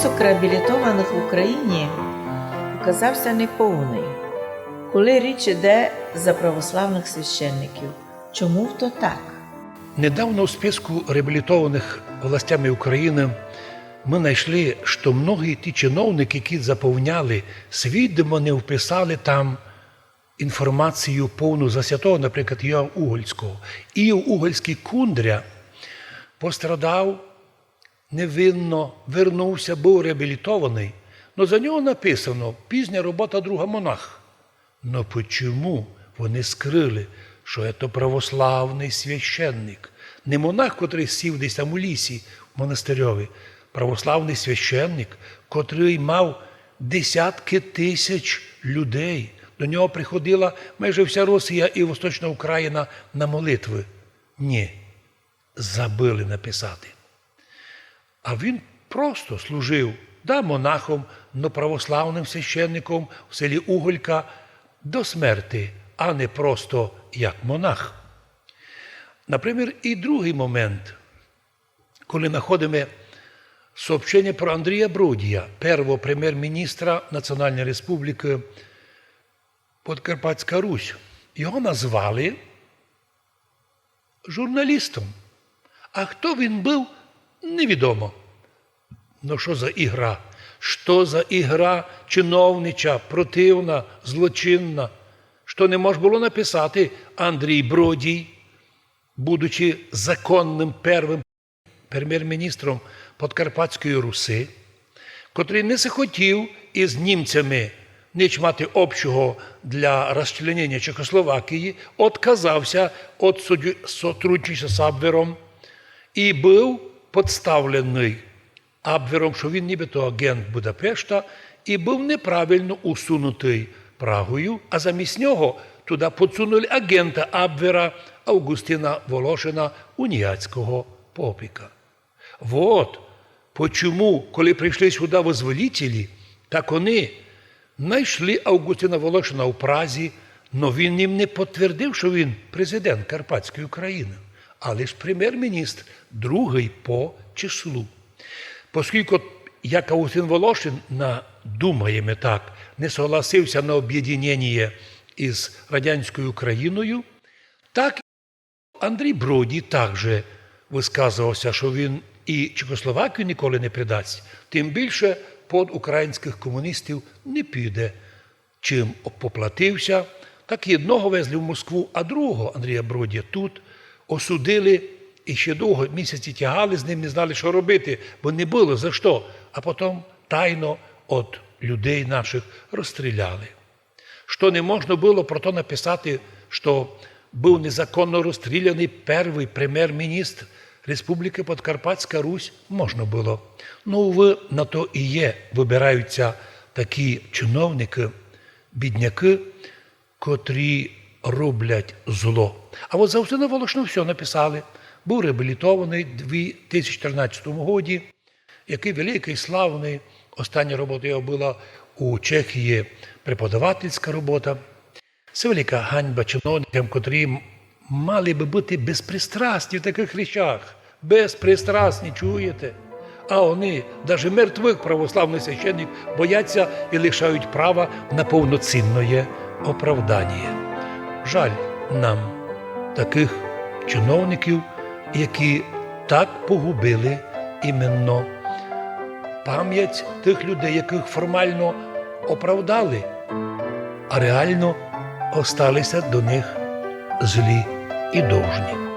Список реабілітованих в Україні оказався неповний, коли річ іде за православних священників. Чому то так? Недавно у списку реабілітованих властями України ми знайшли, що многі ті чиновники, які заповняли, свідомо не вписали там інформацію повну за святого, наприклад, Іова Угольського. Іов Угольський Кундря пострадав невинно, вернувся, був реабілітований. Но за нього написано «Пізня робота друга монах». Но чому вони скрили, що це православний священник? Не монах, котрий сів десь там у лісі в монастирьові, православний священник, котрий мав десятки тисяч людей. До нього приходила майже вся Росія і Восточна Україна на молитви. Ні, забили написати. А він просто служив, монахом, но православним священником в селі Уголька до смерти, а не просто як монах. Наприклад, і другий момент, коли знаходимо сообщення про Андрія Бродія, першого прем'єр-міністра Національної Республіки Подкарпатська Русь. Його назвали журналістом. А хто він був, невідомо. Ну що за ігра? Що за ігра чиновнича, противна, злочинна? Що не можна було написати Андрій Бродій, будучи законним першим прем'єр-міністром Подкарпатської Руси, котрий не захотів із німцями ніч мати общого для розчленення Чехословакії, відказався від сотрудничества з Абвером і був підставлений Абвером, що він нібито агент Будапешта, і був неправильно усунутий Прагою, а замість нього туди підсунули агента Абвера Августина Волошина, уніатського попіка. Вот почему, коли прийшли сюди визволителі, так вони знайшли Августина Волошина у Празі, но він їм не підтвердив, що він президент Карпатської України, а лише прем'єр-міністр, другий по числу. Оскільки, як Августин Волошин, думаємо так, не согласився на об'єднання із радянською Україною, так Андрій Бродій також висказувався, що він і Чехословакію ніколи не придасть, тим більше під українських комуністів не піде. Чим поплатився, так і одного везли в Москву, а другого Андрія Бродія тут осудили і ще довго місяці тягали з ним, не знали, що робити, бо не було за що. А потім тайно від людей наших розстріляли. Що не можна було про то написати, що був незаконно розстріляний перший прем'єр-міністр Республіки Подкарпатська Русь, можна було. Ну, на то і є, вибираються такі чиновники, бідняки, котрі роблять зло. А от за Августина Волошина все написали. Був реабілітований у 2014 році, який великий, славний. Остання робота його була у Чехії, преподавательська робота. Це велика ганьба чиновникам, котрі мали би бути безпристрасні в таких речах. Безпристрасні, чуєте? А вони, навіть мертвих православних священників, бояться і лишають права на повноцінне оправдання. Жаль нам таких чиновників, які так погубили іменно пам'ять тих людей, яких формально оправдали, а реально осталися до них злі і довжні.